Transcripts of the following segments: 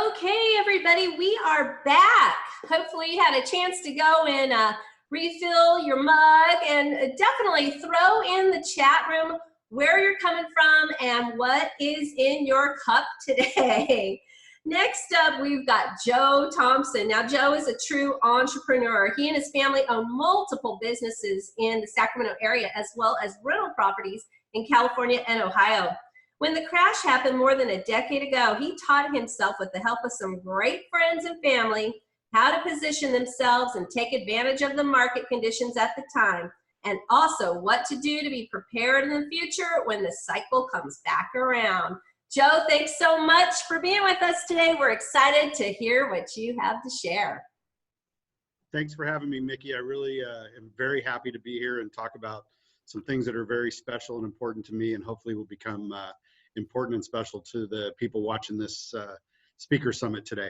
Okay, everybody, we are back. Hopefully you had a chance to go and refill your mug, and definitely throw in the chat room where you're coming from and what is in your cup today. Next up, we've got Joe Thompson. Now, Joe is a true entrepreneur. He and his family own multiple businesses in the Sacramento area, as well as rental properties in California and Ohio. When the crash happened more than a decade ago, he taught himself, with the help of some great friends and family, how to position themselves and take advantage of the market conditions at the time, and also what to do to be prepared in the future when the cycle comes back around. Joe, thanks so much for being with us today. We're excited to hear what you have to share. Thanks for having me, Mickey. I really am very happy to be here and talk about some things that are very special and important to me, and hopefully will become important and special to the people watching this speaker summit today.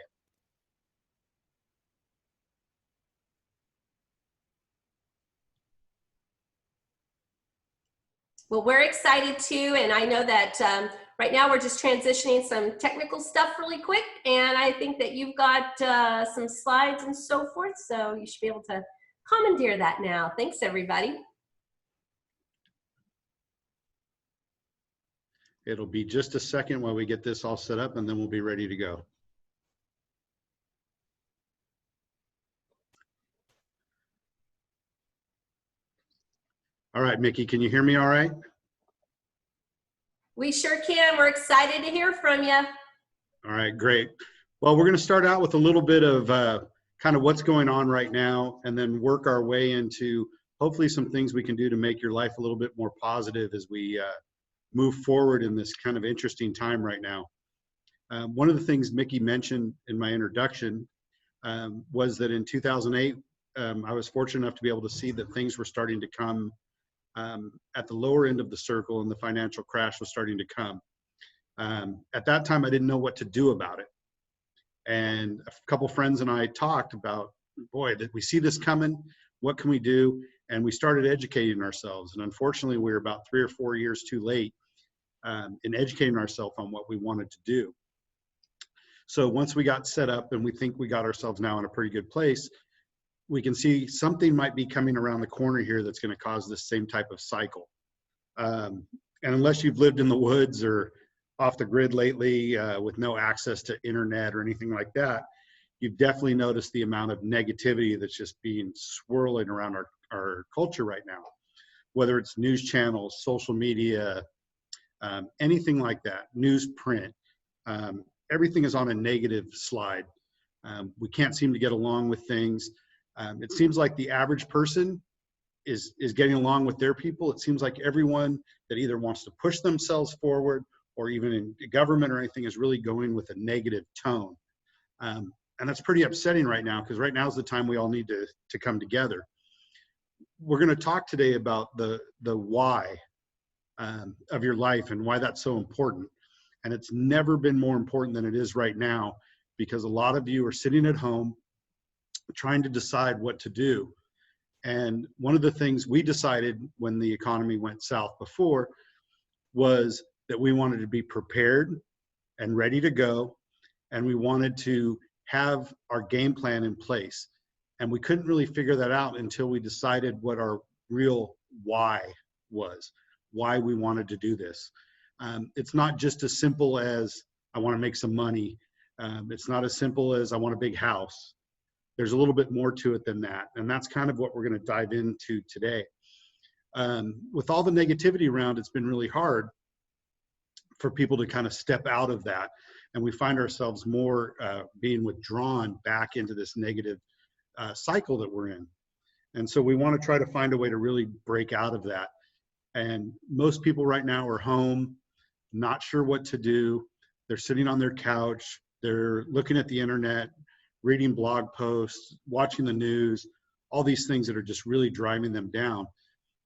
Well, we're excited too, and I know that right now we're just transitioning some technical stuff really quick, and I think that you've got some slides and so forth, so you should be able to commandeer that now. Thanks, everybody. It'll be just a second while we get this all set up, and then we'll be ready to go. All right, Mickey, can you hear me all right? We sure can. We're excited to hear from you. All right, great. Well, we're going to start out with a little bit of kind of what's going on right now, and then work our way into hopefully some things we can do to make your life a little bit more positive as we move forward in this kind of interesting time right now. One of the things Mickey mentioned in my introduction was that in 2008, I was fortunate enough to be able to see that things were starting to come at the lower end of the circle, and the financial crash was starting to come. At that time, I didn't know what to do about it. And a couple friends and I talked about, boy, did we see this coming? What can we do? And we started educating ourselves. And unfortunately, we were about 3 or 4 years too late in educating ourselves on what we wanted to do. So once we got set up, and we think we got ourselves now in a pretty good place, we can see something might be coming around the corner here that's going to cause this same type of cycle. And unless you've lived in the woods or off the grid lately with no access to internet or anything like that, you've definitely noticed the amount of negativity that's just being swirling around our culture right now, whether it's news channels, social media, anything like that, newsprint, everything is on a negative slide. We can't seem to get along with things. It seems like the average person is getting along with their people. It seems like everyone that either wants to push themselves forward, or even in government or anything, is really going with a negative tone. And that's pretty upsetting right now, because right now is the time we all need to come together. We're going to talk today about the why of your life and why that's so important. And it's never been more important than it is right now, because a lot of you are sitting at home trying to decide what to do. And one of the things we decided when the economy went south before was that we wanted to be prepared and ready to go, and we wanted to have our game plan in place. And we couldn't really figure that out until we decided what our real why was, why we wanted to do this. It's not just as simple as I want to make some money. It's not as simple as I want a big house. There's a little bit more to it than that. And that's kind of what we're going to dive into today. With all the negativity around, it's been really hard for people to kind of step out of that. And we find ourselves more being withdrawn back into this negative cycle that we're in. And so we want to try to find a way to really break out of that. And most people right now are home, not sure what to do. They're sitting on their couch. They're looking at the internet, reading blog posts, watching the news, all these things that are just really driving them down.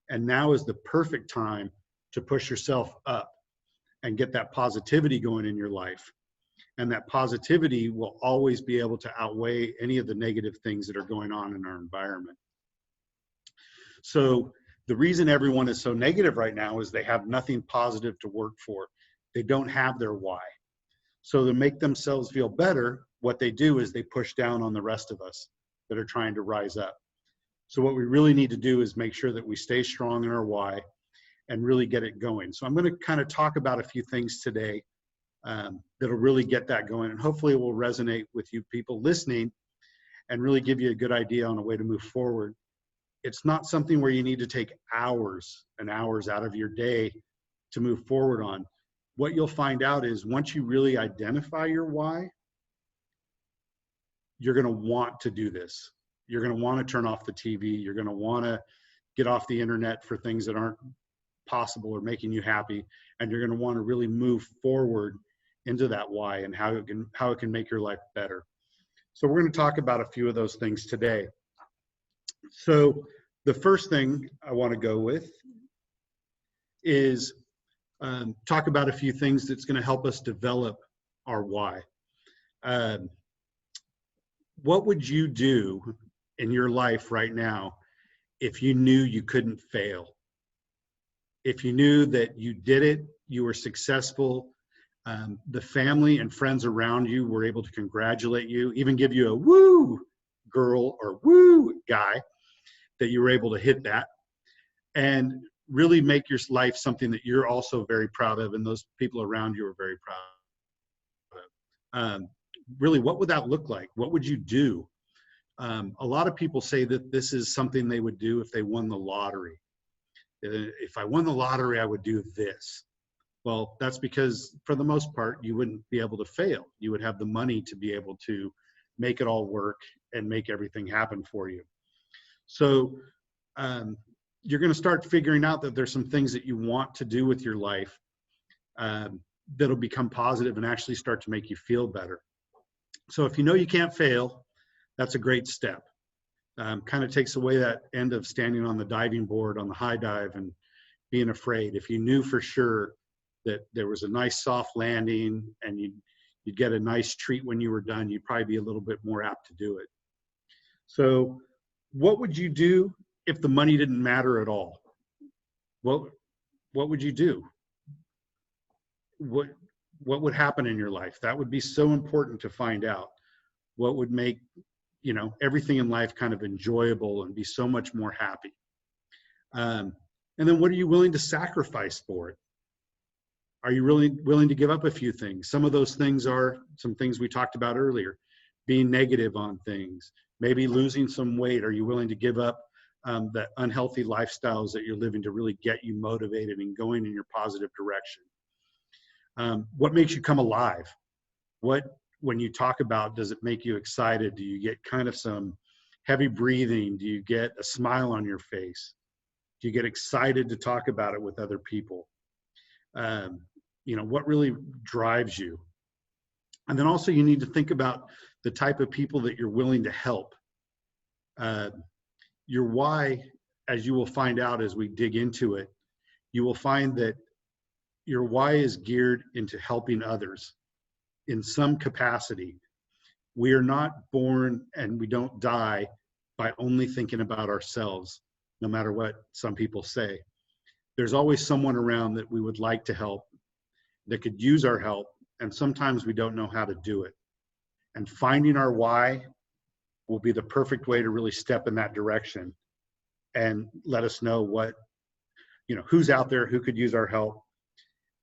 And now is the perfect time to push yourself up and get that positivity going in your life. And that positivity will always be able to outweigh any of the negative things that are going on in our environment. So the reason everyone is so negative right now is they have nothing positive to work for. They don't have their why. So to make themselves feel better, what they do is they push down on the rest of us that are trying to rise up. So what we really need to do is make sure that we stay strong in our why and really get it going. So I'm going to kind of talk about a few things today that'll really get that going, and hopefully it will resonate with you people listening and really give you a good idea on a way to move forward. It's not something where you need to take hours and hours out of your day to move forward on. What you'll find out is once you really identify your why, you're going to want to do this. You're going to want to turn off the TV. You're going to want to get off the internet for things that aren't possible or making you happy. And you're going to want to really move forward into that why and how it can make your life better. So we're going to talk about a few of those things today. So the first thing I want to go with is talk about a few things that's going to help us develop our why. What would you do in your life right now if you knew you couldn't fail? If you knew that you did it, you were successful, the family and friends around you were able to congratulate you, even give you a woo girl or woo guy, that you were able to hit that and really make your life something that you're also very proud of and those people around you are very proud of. Really, what would that look like? What would you do? A lot of people say that this is something they would do if they won the lottery. If I won the lottery, I would do this. Well, that's because for the most part, you wouldn't be able to fail. You would have the money to be able to make it all work and make everything happen for you. So you're going to start figuring out that there's some things that you want to do with your life that'll become positive and actually start to make you feel better. So if you know you can't fail, that's a great step. Kind of takes away that end of standing on the diving board on the high dive and being afraid. If you knew for sure that there was a nice soft landing and you'd get a nice treat when you were done, you'd probably be a little bit more apt to do it. So what would you do if the money didn't matter at all? What would you do? What would happen in your life? That would be so important to find out. What would make, everything in life kind of enjoyable and be so much more happy? And then what are you willing to sacrifice for it? Are you really willing to give up a few things? Some of those things are some things we talked about earlier, being negative on things, maybe losing some weight. Are you willing to give up the unhealthy lifestyles that you're living to really get you motivated and going in your positive direction? What makes you come alive? When you talk about, does it make you excited? Do you get kind of some heavy breathing? Do you get a smile on your face? Do you get excited to talk about it with other people? What really drives you? And then also you need to think about the type of people that you're willing to help. Your why, as you will find out as we dig into it, you will find that your why is geared into helping others in some capacity. We are not born and we don't die by only thinking about ourselves, no matter what some people say. There's always someone around that we would like to help, that could use our help, and sometimes we don't know how to do it. And finding our why will be the perfect way to really step in that direction and let us know who's out there, who could use our help.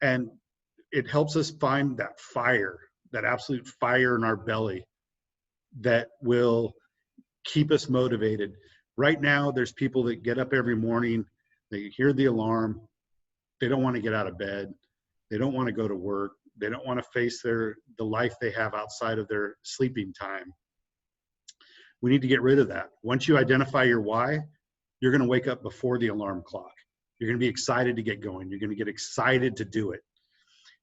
And it helps us find that fire, that absolute fire in our belly that will keep us motivated. Right now, there's people that get up every morning, they hear the alarm, they don't want to get out of bed, they don't want to go to work, they don't want to face the life they have outside of their sleeping time. We need to get rid of that. Once you identify your why, you're going to wake up before the alarm clock. You're going to be excited to get going. You're going to get excited to do it.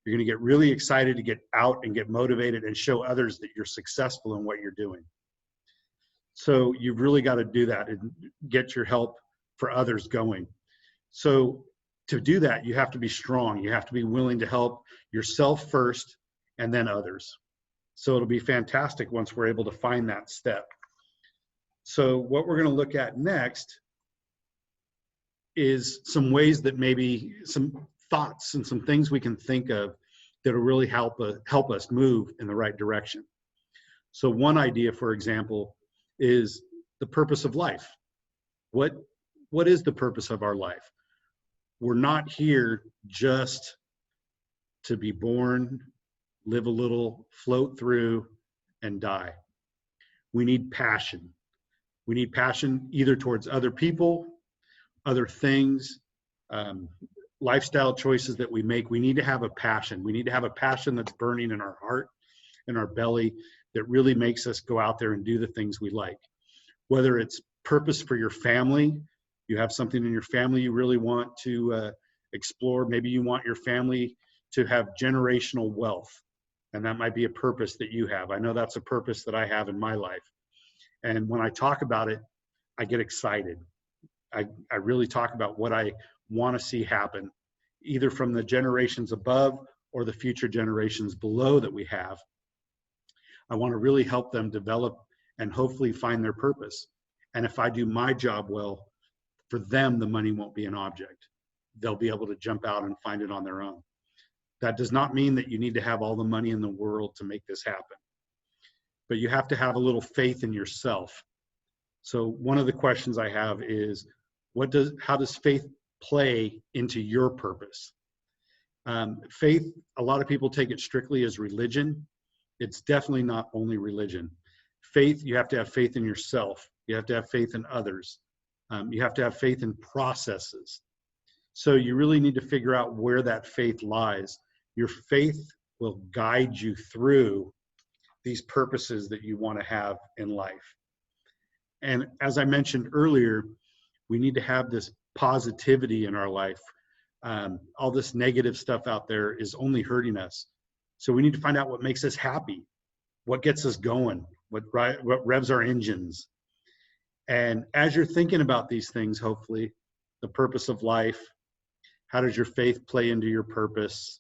You're going to get really excited to get out and get motivated and show others that you're successful in what you're doing. So you've really got to do that and get your help for others going. So to do that, you have to be strong. You have to be willing to help yourself first and then others. So it'll be fantastic once we're able to find that step. So what we're going to look at next is some ways that maybe some thoughts and some things we can think of that'll really help us move in the right direction. So one idea, for example, is the purpose of life. What is the purpose of our life? We're not here just to be born, live a little, float through, and die. We need passion. We need passion either towards other people, other things, lifestyle choices that we make. We need to have a passion. We need to have a passion that's burning in our heart, in our belly, that really makes us go out there and do the things we like. Whether it's purpose for your family, you have something in your family you really want to explore. Maybe you want your family to have generational wealth, and that might be a purpose that you have. I know that's a purpose that I have in my life. And when I talk about it, I get excited. I really talk about what I want to see happen, either from the generations above or the future generations below that we have. I want to really help them develop and hopefully find their purpose. And if I do my job well, for them, the money won't be an object. They'll be able to jump out and find it on their own. That does not mean that you need to have all the money in the world to make this happen, but you have to have a little faith in yourself. So one of the questions I have is, how does faith play into your purpose? Faith, a lot of people take it strictly as religion. It's definitely not only religion. Faith, you have to have faith in yourself. You have to have faith in others. You have to have faith in processes. So you really need to figure out where that faith lies. Your faith will guide you through these purposes that you want to have in life. And as I mentioned earlier, we need to have this positivity in our life. All this negative stuff out there is only hurting us. So we need to find out what makes us happy, what gets us going, what revs our engines. And as you're thinking about these things, hopefully, the purpose of life, how does your faith play into your purpose,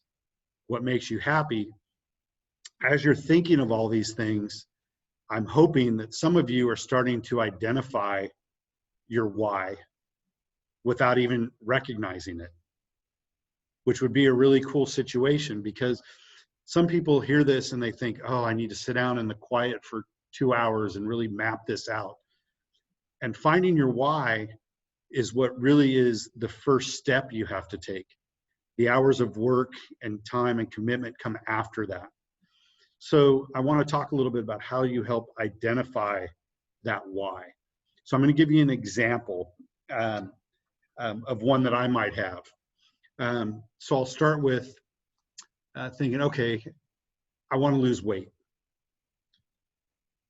what makes you happy? As you're thinking of all these things, I'm hoping that some of you are starting to identify your why without even recognizing it, which would be a really cool situation, because some people hear this and they think, oh, I need to sit down in the quiet for 2 hours and really map this out. And finding your why is what really is the first step you have to take. The hours of work and time and commitment come after that. So I want to talk a little bit about how you help identify that why. So I'm going to give you an example of one that I might have. So I'll start with thinking, okay, I want to lose weight.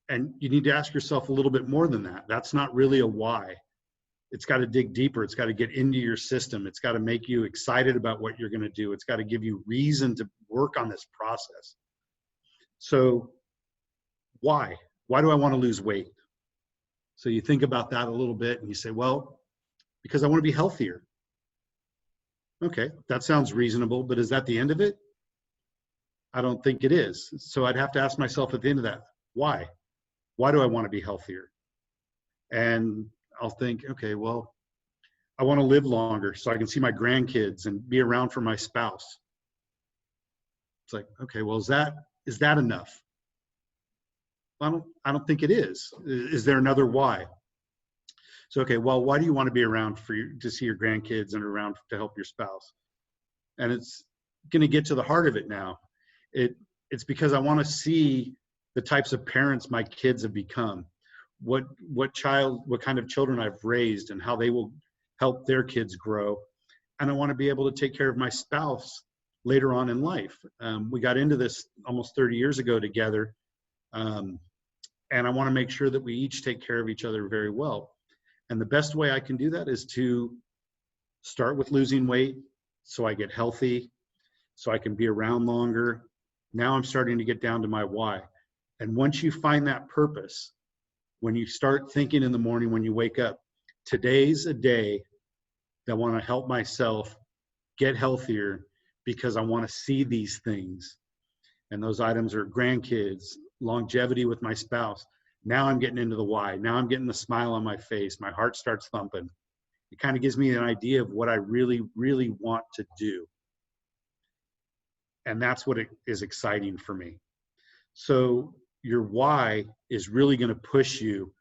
And you need to ask yourself a little bit more than that. That's not really a why. It's got to dig deeper. It's got to get into your system. It's got to make you excited about what you're going to do. It's got to give you reason to work on this process. So why? Why do I want to lose weight? So you think about that a little bit and you say, well, because I want to be healthier. Okay, that sounds reasonable, but is that the end of it? I don't think it is. So I'd have to ask myself at the end of that, why? Why do I want to be healthier? And I'll think, okay, well, I want to live longer so I can see my grandkids and be around for my spouse. It's like, okay, well, is that enough? I don't think it is. Is there another why? So, okay, well, why do you want to be around to see your grandkids and around to help your spouse? And it's going to get to the heart of it now. It's because I want to see the types of parents my kids have become, what kind of children I've raised and how they will help their kids grow. And I want to be able to take care of my spouse later on in life. We got into this almost 30 years ago together. And I want to make sure that we each take care of each other very well. And the best way I can do that is to start with losing weight so I get healthy, so I can be around longer. Now I'm starting to get down to my why. And once you find that purpose, when you start thinking in the morning when you wake up, today's a day that I want to help myself get healthier because I want to see these things. And those items are grandkids, longevity with my spouse. Now I'm getting into the why. Now I'm getting the smile on my face. My heart starts thumping. It kind of gives me an idea of what I really, really want to do. And that's what it is exciting for me. So your why is really going to push you.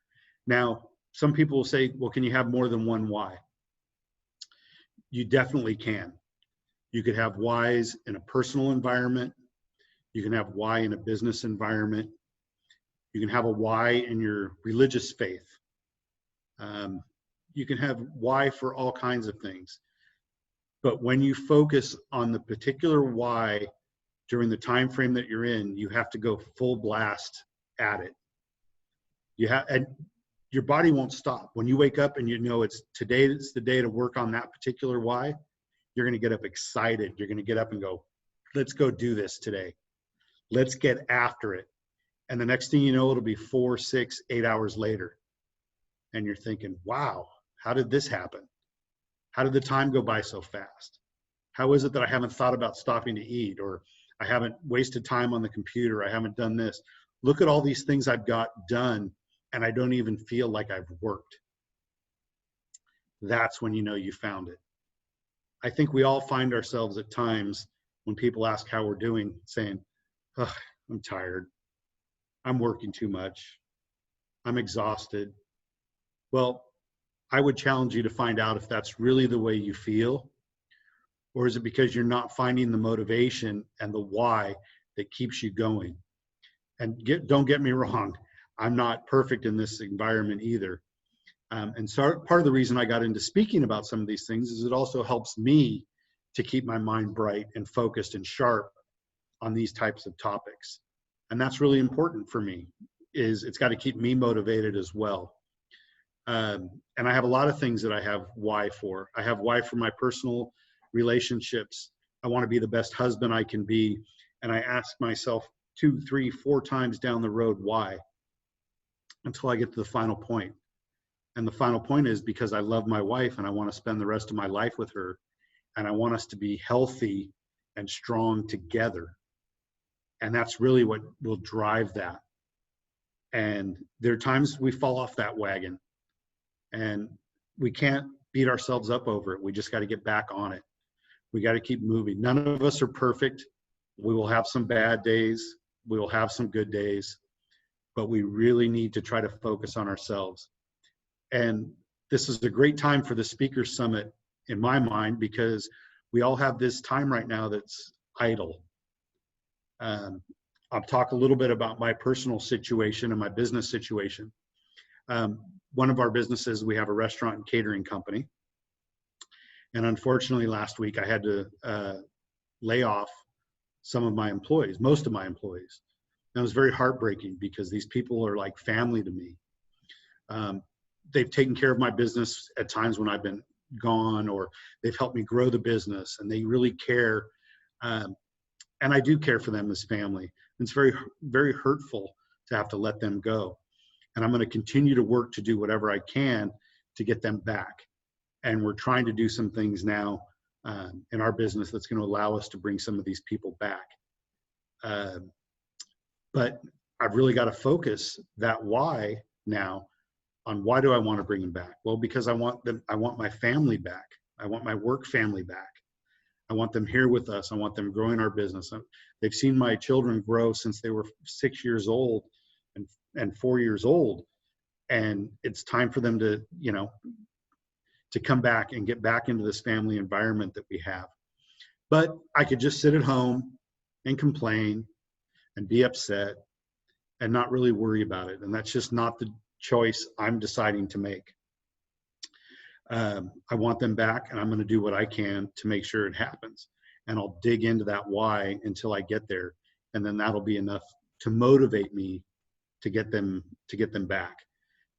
Now, some people will say, well, can you have more than one why? You definitely can. You could have whys in a personal environment. You can have why in a business environment. You can have a why in your religious faith. You can have why for all kinds of things. But when you focus on the particular why during the time frame that you're in, you have to go full blast at it. And your body won't stop. When you wake up and you know today is the day to work on that particular why, you're going to get up excited. You're going to get up and go, let's go do this today. Let's get after it. And the next thing you know, it'll be 4, 6, 8 hours later. And you're thinking, wow, how did this happen? How did the time go by so fast? How is it that I haven't thought about stopping to eat, or I haven't wasted time on the computer? I haven't done this. Look at all these things I've got done, and I don't even feel like I've worked. That's when you know you found it. I think we all find ourselves at times when people ask how we're doing, saying, oh, I'm tired. I'm working too much. I'm exhausted. Well, I would challenge you to find out if that's really the way you feel, or is it because you're not finding the motivation and the why that keeps you going? And don't get me wrong, I'm not perfect in this environment either. And so part of the reason I got into speaking about some of these things is it also helps me to keep my mind bright and focused and sharp on these types of topics. And that's really important for me, is it's got to keep me motivated as well. And I have a lot of things that I have why for. I have why for my personal relationships. I want to be the best husband I can be. And I ask myself 2, 3, 4 times down the road, why? Until I get to the final point. And the final point is because I love my wife and I want to spend the rest of my life with her. And I want us to be healthy and strong together. And that's really what will drive that. And there are times we fall off that wagon and we can't beat ourselves up over it. We just got to get back on it. We got to keep moving. None of us are perfect. We will have some bad days. We will have some good days, but we really need to try to focus on ourselves. And this is a great time for the Speakers Summit in my mind, because we all have this time right now that's idle. I'll talk a little bit about my personal situation and my business situation. One of our businesses, we have a restaurant and catering company. And unfortunately, last week I had to lay off some of my employees, most of my employees. And it was very heartbreaking because these people are like family to me. They've taken care of my business at times when I've been gone, or they've helped me grow the business, and they really care. And I do care for them as family. It's very, very hurtful to have to let them go. And I'm going to continue to work to do whatever I can to get them back. And we're trying to do some things now in our business that's going to allow us to bring some of these people back. But I've really got to focus that why now on why do I want to bring them back? Well, because I want my family back. I want my work family back. I want them here with us. I want them growing our business. They've seen my children grow since they were 6 years old and 4 years old. And it's time for them to, to come back and get back into this family environment that we have. But I could just sit at home and complain and be upset and not really worry about it. And that's just not the choice I'm deciding to make. I want them back, and I'm going to do what I can to make sure it happens. And I'll dig into that why until I get there. And then that'll be enough to motivate me to get them back.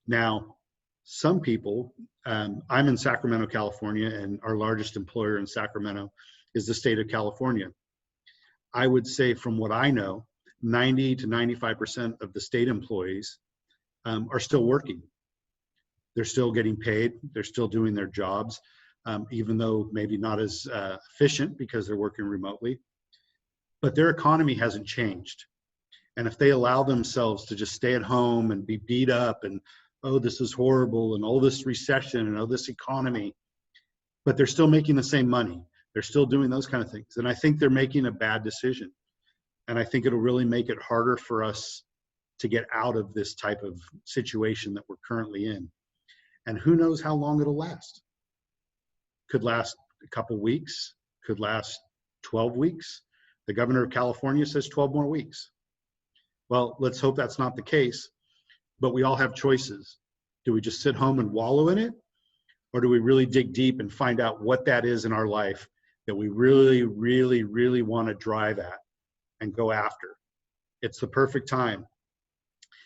Now, some people, I'm in Sacramento, California, and our largest employer in Sacramento is the state of California. I would say, from what I know, 90 to 95% of the state employees are still working. They're still getting paid. They're still doing their jobs, even though maybe not as efficient because they're working remotely. But their economy hasn't changed. And if they allow themselves to just stay at home and be beat up and, oh, this is horrible, and oh, this recession, and oh, this economy, but they're still making the same money. They're still doing those kind of things. And I think they're making a bad decision. And I think it'll really make it harder for us to get out of this type of situation that we're currently in. And who knows how long it'll last. Could last a couple weeks, could last 12 weeks. The governor of California says 12 more weeks. Well, let's hope that's not the case, but we all have choices. Do we just sit home and wallow in it? Or do we really dig deep and find out what that is in our life that we really, really, really want to drive at and go after? It's the perfect time.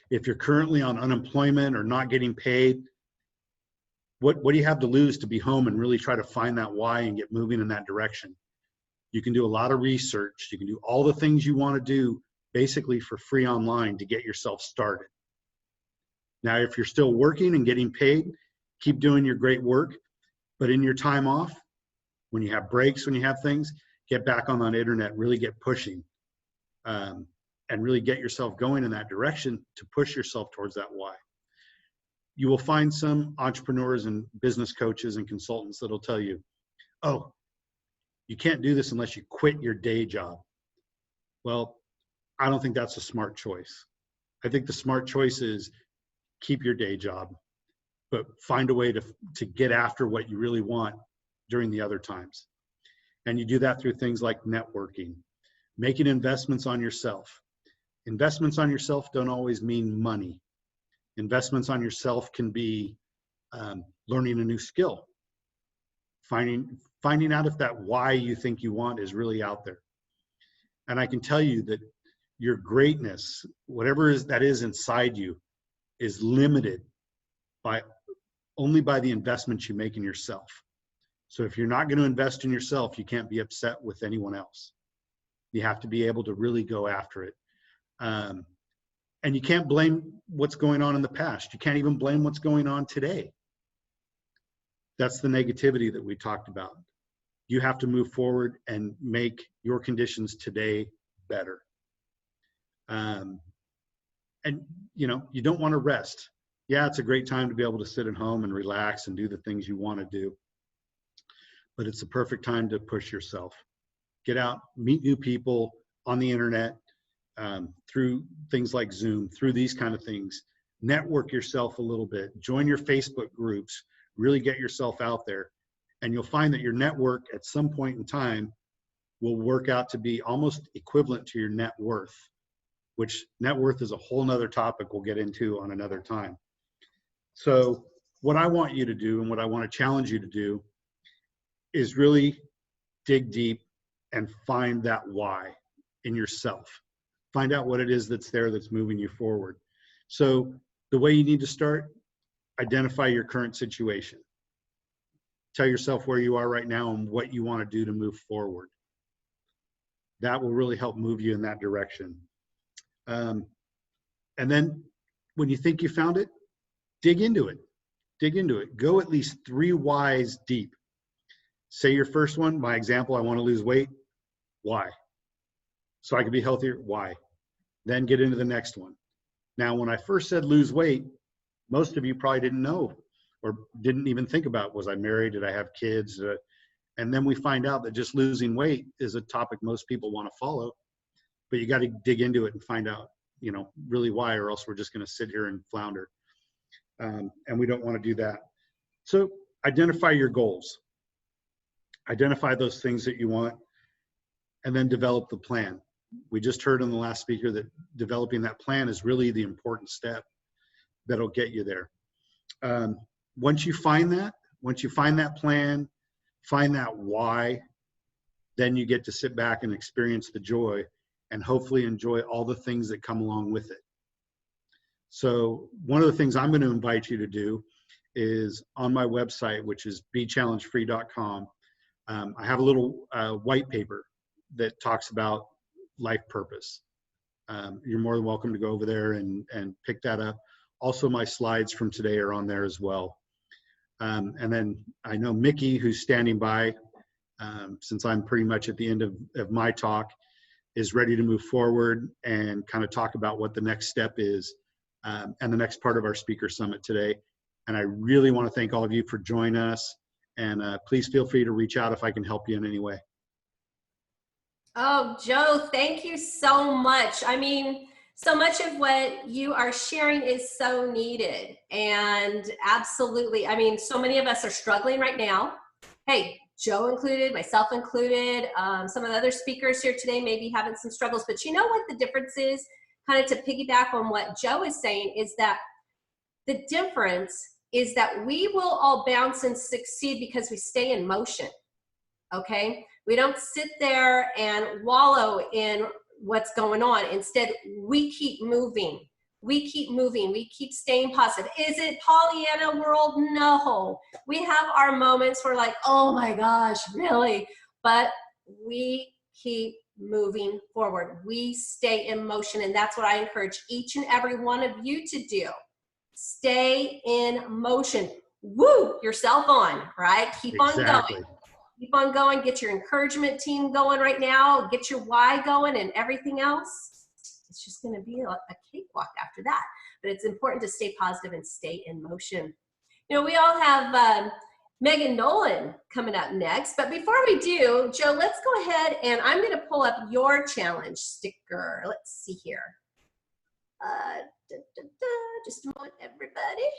If you're currently on unemployment or not getting paid, what do you have to lose to be home and really try to find that why and get moving in that direction? You can do a lot of research. You can do all the things you want to do basically for free online to get yourself started. Now, if you're still working and getting paid, keep doing your great work, but in your time off, when you have breaks, when you have things, get back on that internet, really get pushing, and really get yourself going in that direction to push yourself towards that why. You will find some entrepreneurs and business coaches and consultants that'll tell you, oh, you can't do this unless you quit your day job. Well, I don't think that's a smart choice. I think the smart choice is keep your day job, but find a way to get after what you really want during the other times. And you do that through things like networking, making investments on yourself. Investments on yourself don't always mean money. Investments on yourself can be learning a new skill, finding out if that why you think you want is really out there. And I can tell you that your greatness, whatever that is inside you, is limited only by the investments you make in yourself. So if you're not going to invest in yourself, you can't be upset with anyone else. You have to be able to really go after it. And you can't blame what's going on in the past. You can't even blame what's going on today. That's the negativity that we talked about. You have to move forward and make your conditions today better. And you don't want to rest. Yeah, it's a great time to be able to sit at home and relax and do the things you want to do. But it's the perfect time to push yourself. Get out, meet new people on the internet, through things like Zoom, through these kind of things. Network yourself a little bit. Join your Facebook groups. Really get yourself out there. And you'll find that your network at some point in time will work out to be almost equivalent to your net worth, which net worth is a whole nother topic we'll get into on another time. So what I want you to do and what I want to challenge you to do is really dig deep and find that why in yourself. Find out what it is that's there that's moving you forward. So the way you need to start, identify your current situation. Tell yourself where you are right now and what you want to do to move forward. That will really help move you in that direction. And then when you think you found it, dig into it. Dig into it. Go at least 3 whys deep. Say your first one, my example, I want to lose weight. Why? So I can be healthier. Why? Then get into the next one. Now, when I first said lose weight, most of you probably didn't know or didn't even think about, was I married? Did I have kids? And then we find out that just losing weight is a topic most people want to follow, but you got to dig into it and find out, really why, or else we're just going to sit here and flounder. And we don't want to do that. So identify your goals. Identify those things that you want, and then develop the plan. We just heard in the last speaker that developing that plan is really the important step that'll get you there. Once you find that plan, find that why, then you get to sit back and experience the joy and hopefully enjoy all the things that come along with it. So one of the things I'm going to invite you to do is on my website, which is bechallengefree.com. I have a little white paper that talks about life purpose. You're more than welcome to go over there and pick that up. Also, my slides from today are on there as well. And then I know Mickey, who's standing by, since I'm pretty much at the end of my talk, is ready to move forward and kind of talk about what the next step is and the next part of our speaker summit today. And I really want to thank all of you for joining us And please feel free to reach out if I can help you in any way. Oh, Joe, thank you so much. I mean, so much of what you are sharing is so needed. And absolutely, I mean, so many of us are struggling right now. Hey, Joe included, myself included, some of the other speakers here today may be having some struggles, but you know what the difference is? Kind of to piggyback on what Joe is saying, is that the difference is that we will all bounce and succeed because we stay in motion, okay? We don't sit there and wallow in what's going on. Instead, we keep moving. We keep moving. We keep staying positive. Is it Pollyanna world? No. We have our moments where like, oh my gosh, really? But we keep moving forward. We stay in motion, and that's what I encourage each and every one of you to do. Stay in motion. Woo yourself on, right? Keep on going. Keep on going. Get your encouragement team going right now. Get your why going, and everything else, it's just going to be a cakewalk after that. But it's important to stay positive and stay in motion. You know, we all have Megan Nolan coming up next. But before we do, Joe, let's go ahead and I'm going to pull up your challenge sticker. Let's see here. Just a moment, everybody.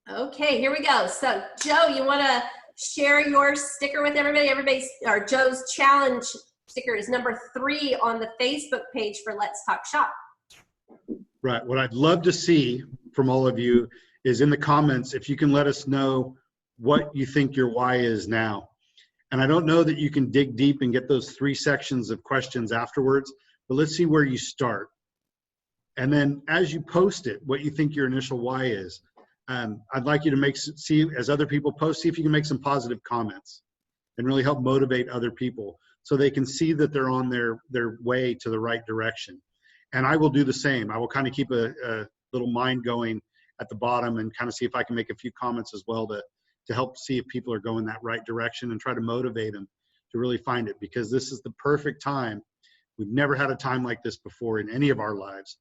Okay, here we go. So, Joe, you want to share your sticker with everybody? Or Joe's challenge sticker is number 3 on the Facebook page for Let's Talk Shop. Right. What I'd love to see from all of you is in the comments, if you can let us know what you think your why is now. And I don't know that you can dig deep and get those 3 sections of questions afterwards, but let's see where you start. And then as you post it, what you think your initial why is. I'd like you to see, as other people post, see if you can make some positive comments and really help motivate other people so they can see that they're on their way to the right direction. And I will do the same. I will kind of keep a little mind going at the bottom and kind of see if I can make a few comments as well to help see if people are going that right direction and try to motivate them to really find it, because this is the perfect time. We've never had a time like this before in any of our lives.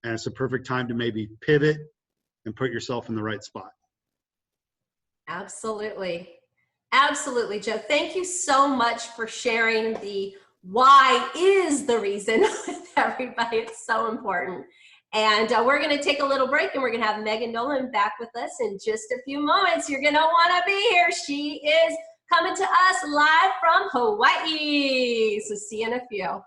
And it's a perfect time to maybe pivot and put yourself in the right spot. Absolutely. Absolutely, Joe. Thank you so much for sharing the why is the reason with everybody. It's so important. And we're going to take a little break, and we're going to have Megan Nolan back with us in just a few moments. You're going to want to be here. She is coming to us live from Hawaii. So see you in a few.